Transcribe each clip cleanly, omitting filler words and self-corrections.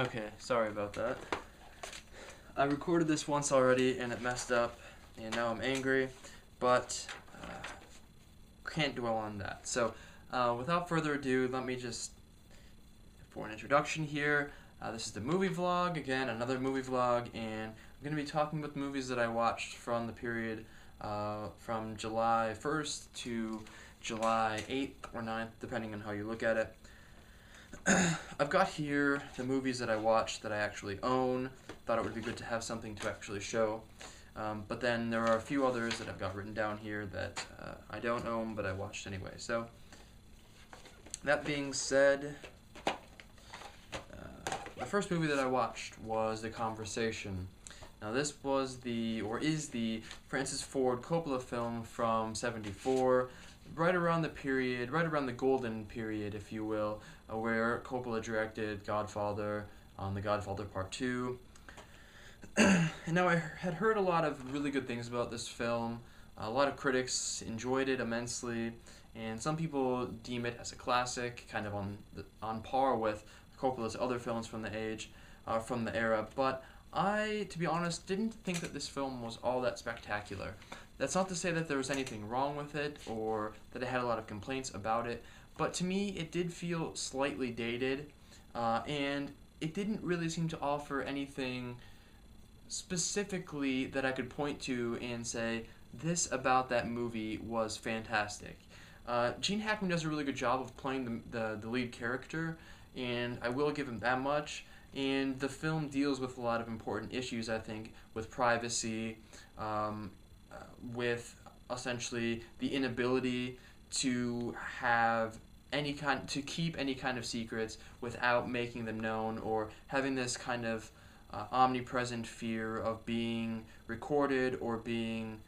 Okay, sorry about that. I recorded this once already and it messed up, and now I'm angry, but can't dwell on that. So, without further ado, let me just, for an introduction here, this is the movie vlog, again, another movie vlog, and I'm going to be talking about the movies that I watched from the period from July 1st to July 8th or 9th, depending on how you look at it. I've got here the movies that I watched that I actually own. Thought it would be good to have something to actually show. But then there are a few others that I've got written down here that I don't own, but I watched anyway. So, that being said, the first movie that I watched was The Conversation. Now, this was is the Francis Ford Coppola film from '74, right around the golden period, if you will, where Coppola directed Godfather, The Godfather Part 2. And now I had heard a lot of really good things about this film. A lot of critics enjoyed it immensely, and some people deem it as a classic, kind of on par with Coppola's other films from the era. But I, to be honest, didn't think that this film was all that spectacular. That's not to say that there was anything wrong with it or that I had a lot of complaints about it, but to me it did feel slightly dated, and it didn't really seem to offer anything specifically that I could point to and say, this about that movie was fantastic. Gene Hackman does a really good job of playing the lead character, and I will give him that much. And the film deals with a lot of important issues, I think, with privacy, with essentially the inability to keep any kind of secrets without making them known, or having this kind of omnipresent fear of being recorded or being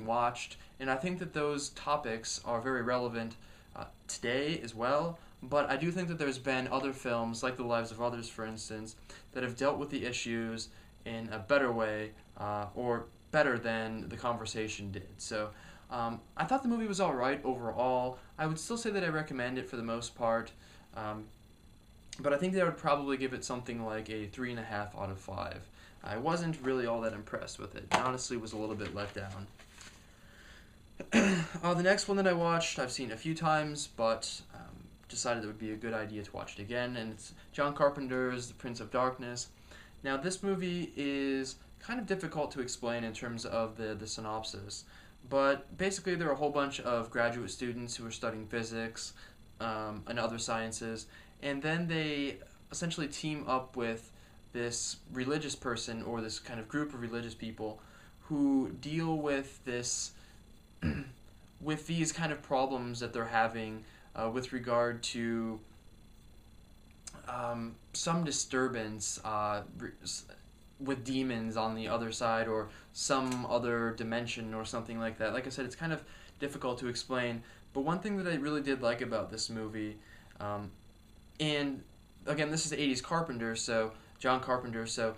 watched. And I think that those topics are very relevant today as well. But I do think that there's been other films, like The Lives of Others, for instance, that have dealt with the issues in a better way, or better than The Conversation did. So I thought the movie was alright overall. I would still say that I recommend it for the most part. But I think that I would probably give it something like a 3.5 out of 5. I wasn't really all that impressed with it. I honestly was a little bit let down. The next one that I watched, I've seen a few times, but decided it would be a good idea to watch it again, and it's John Carpenter's The Prince of Darkness. Now, this movie is kind of difficult to explain in terms of the synopsis, but basically there are a whole bunch of graduate students who are studying physics and other sciences, and then they essentially team up with this religious person, or this kind of group of religious people, who deal with with these kind of problems that they're having with regard to some disturbance with demons on the other side, or some other dimension or something like that. Like I said, it's kind of difficult to explain, but one thing that I really did like about this movie, and again, this is the 80s Carpenter, so John Carpenter, so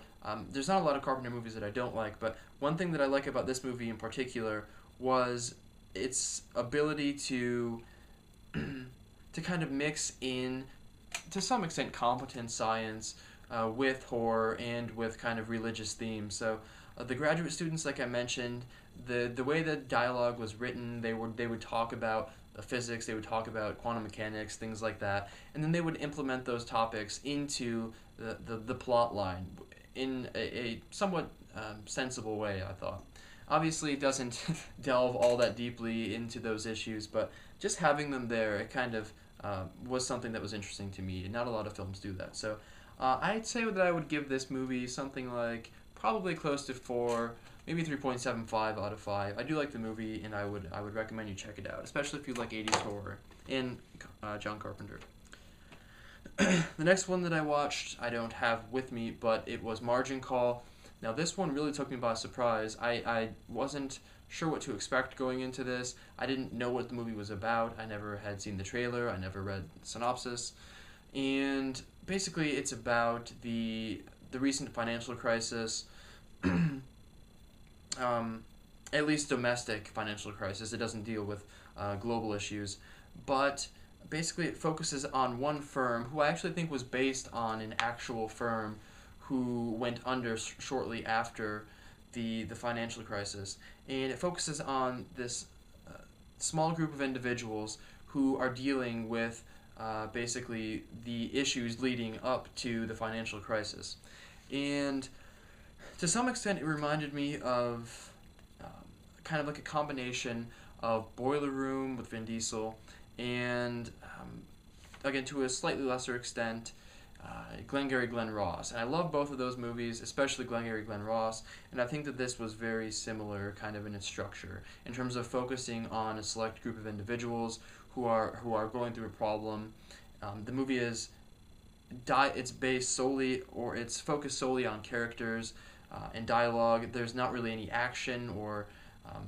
there's not a lot of Carpenter movies that I don't like, but one thing that I like about this movie in particular was its ability to kind of mix in, to some extent, competent science with horror and with kind of religious themes. So the graduate students, like I mentioned, the way the dialogue was written, they would talk about physics, they would talk about quantum mechanics, things like that, and then they would implement those topics into the plot line in a somewhat sensible way, I thought. Obviously, it doesn't delve all that deeply into those issues, but just having them there, it kind of was something that was interesting to me. Not a lot of films do that. So I'd say that I would give this movie something like probably close to 4, maybe 3.75 out of 5. I do like the movie, and I would recommend you check it out, especially if you like 80s horror and John Carpenter. The next one that I watched, I don't have with me, but it was Margin Call. Now, this one really took me by surprise. I wasn't sure what to expect going into this. I didn't know what the movie was about. I never had seen the trailer. I never read the synopsis. And basically, it's about the recent financial crisis, at least domestic financial crisis. It doesn't deal with global issues. But basically it focuses on one firm who I actually think was based on an actual firm who went under shortly after the financial crisis, and it focuses on this small group of individuals who are dealing with basically the issues leading up to the financial crisis. And to some extent, it reminded me of kind of like a combination of Boiler Room with Vin Diesel and, again, to a slightly lesser extent, Glengarry Glen Ross. And I love both of those movies, especially Glengarry Glen Ross, and I think that this was very similar kind of in its structure in terms of focusing on a select group of individuals who are going through a problem. The movie is it's based solely, or it's focused solely on characters and dialogue. There's not really any action or um,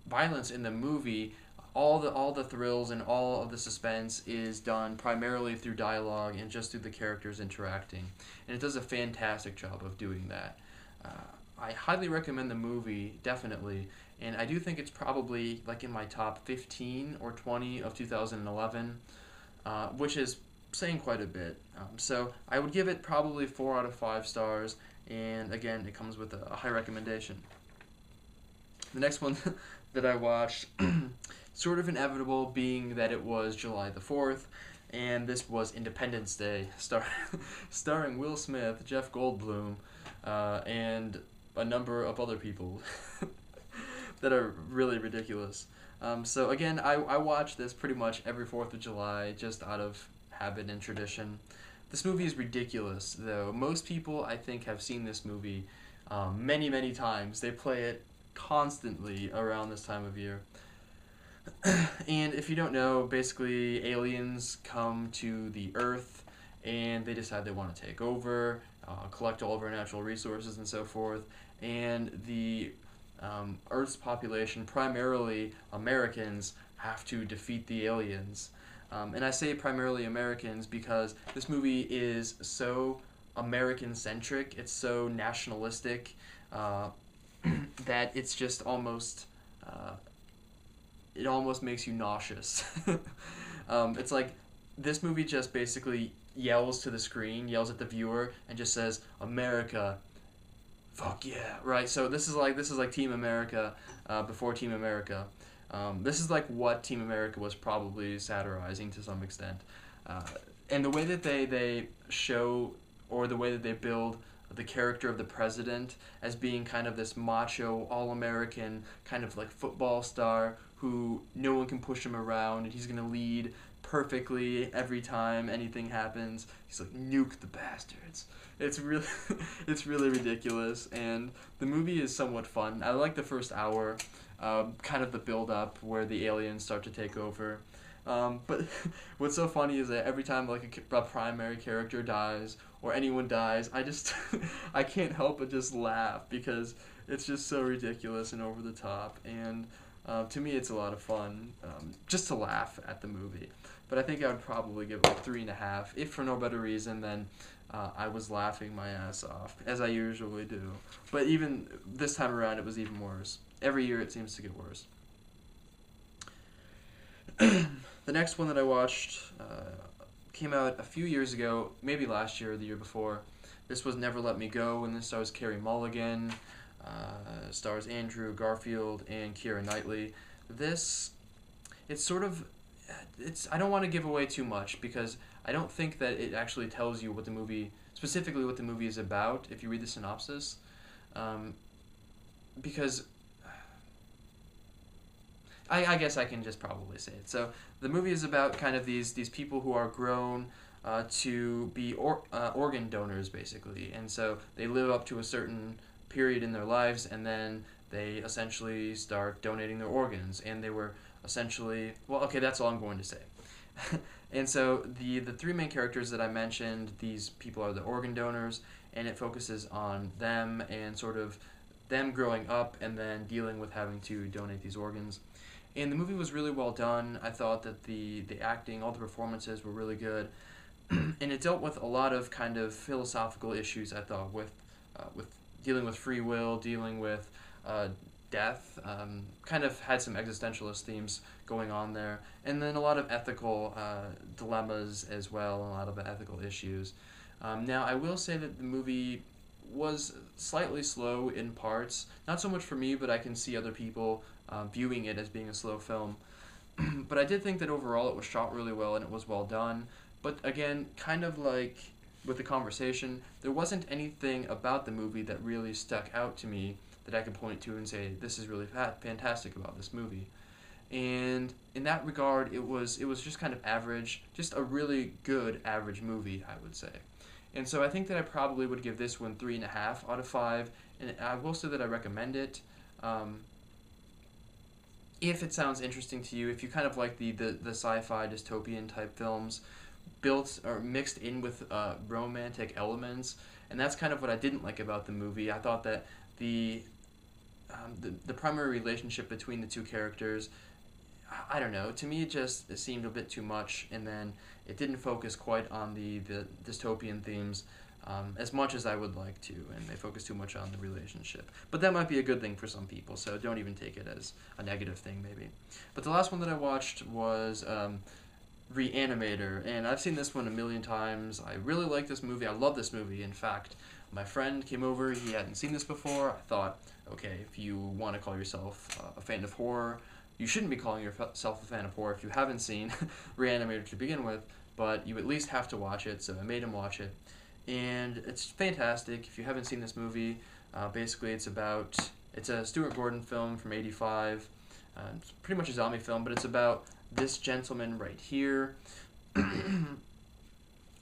violence in the movie. All the thrills and all of the suspense is done primarily through dialogue and just through the characters interacting, and it does a fantastic job of doing that. Uh, I highly recommend the movie, definitely, and I do think it's probably like in my top 15 or 20 of 2011, which is saying quite a bit. So I would give it probably 4 out of 5 stars, and again, it comes with a high recommendation. The next one that I watched, sort of inevitable, being that it was July the 4th, and this was Independence Day, starring Will Smith, Jeff Goldblum, and a number of other people that are really ridiculous. So again, I watch this pretty much every 4th of July, just out of habit and tradition. This movie is ridiculous, though. Most people, I think, have seen this movie many, many times. They play it constantly around this time of year. And if you don't know, basically aliens come to the Earth and they decide they want to take over, collect all of our natural resources and so forth. And the Earth's population, primarily Americans, have to defeat the aliens. And I say primarily Americans because this movie is so American centric, it's so nationalistic, that it's just almost. It almost makes you nauseous. It's like this movie just basically yells to the screen, yells at the viewer, and just says, "America, fuck yeah!" Right. So this is like Team America before Team America. This is like what Team America was probably satirizing to some extent, and the way that they show, or the way that they build the character of the president as being kind of this macho, all-American kind of like football star who no one can push him around, and he's gonna lead perfectly every time anything happens. He's like, nuke the bastards. It's really it's really ridiculous, and the movie is somewhat fun. I like the first hour, kind of the build up where the aliens start to take over. But what's so funny is that every time like a primary character dies or anyone dies, I just I can't help but just laugh because it's just so ridiculous and over the top. And to me, it's a lot of fun just to laugh at the movie. But I think I would probably give it like 3.5, if for no better reason than I was laughing my ass off, as I usually do. But even this time around, it was even worse. Every year, it seems to get worse. The next one that I watched came out a few years ago, maybe last year or the year before. This was Never Let Me Go, and this stars Carey Mulligan, stars Andrew Garfield and Keira Knightley. This, it's sort of, it's I don't want to give away too much because I don't think that it actually tells you what the movie, specifically what the movie is about if you read the synopsis, because I guess I can just probably say it. So the movie is about kind of these people who are grown to be organ donors, basically. And so they live up to a certain period in their lives, and then they essentially start donating their organs. And they were essentially, well, okay, that's all I'm going to say. And so the three main characters that I mentioned, these people are the organ donors, and it focuses on them and sort of them growing up and then dealing with having to donate these organs. And the movie was really well done. I thought that the acting, all the performances were really good, and it dealt with a lot of kind of philosophical issues. I thought with dealing with free will, dealing with death, kind of had some existentialist themes going on there, and then a lot of ethical dilemmas as well, a lot of ethical issues. Now, I will say that the movie was slightly slow in parts, not so much for me, but I can see other people viewing it as being a slow film. But I did think that overall it was shot really well and it was well done. But again, kind of like with the conversation, there wasn't anything about the movie that really stuck out to me that I could point to and say, this is really fantastic about this movie. And in that regard, it was just kind of average, just a really good average movie, I would say. And so I think that I probably would give this one 3.5 out of 5, and I will say that I recommend it. If it sounds interesting to you, if you kind of like the sci-fi dystopian type films, built or mixed in with romantic elements, and that's kind of what I didn't like about the movie. I thought that the primary relationship between the two characters, I don't know, to me it seemed a bit too much, and then it didn't focus quite on the dystopian themes as much as I would like to, and they focus too much on the relationship. But that might be a good thing for some people, so don't even take it as a negative thing, maybe. But the last one that I watched was Reanimator, and I've seen this one a million times. I really like this movie. I love this movie. In fact, my friend came over. He hadn't seen this before. I thought, okay, if you want to call yourself a fan of horror, you shouldn't be calling yourself a fan of horror if you haven't seen Reanimator to begin with, but you at least have to watch it, so I made him watch it. And it's fantastic. If you haven't seen this movie, basically it's a Stuart Gordon film from '85. It's pretty much a zombie film, but it's about this gentleman right here,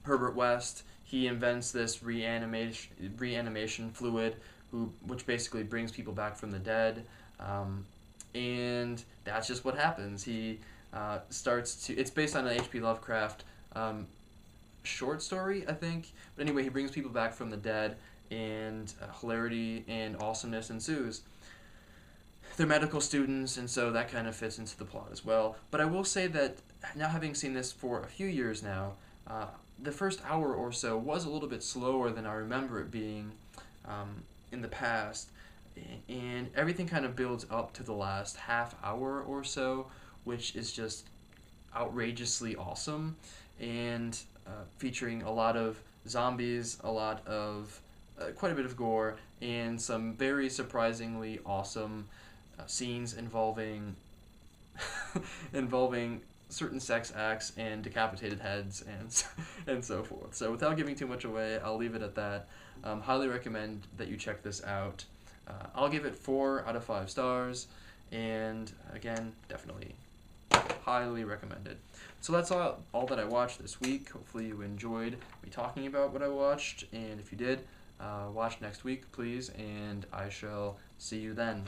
Herbert West. He invents this reanimation fluid, which basically brings people back from the dead, and that's just what happens. He starts to. It's based on an H.P. Lovecraft short story, I think. But anyway, he brings people back from the dead, and hilarity and awesomeness ensues. They're medical students, and so that kind of fits into the plot as well. But I will say that now, having seen this for a few years now, the first hour or so was a little bit slower than I remember it being in the past, and everything kind of builds up to the last half hour or so, which is just outrageously awesome, and featuring a lot of zombies, a lot of quite a bit of gore, and some very surprisingly awesome scenes involving involving certain sex acts and decapitated heads and so forth. So without giving too much away, I'll leave it at that. Highly recommend that you check this out. I'll give it 4 out of 5 stars, and again, definitely highly recommended. So that's all that I watched this week. Hopefully you enjoyed me talking about what I watched, and if you did, watch next week, please, and I shall see you then.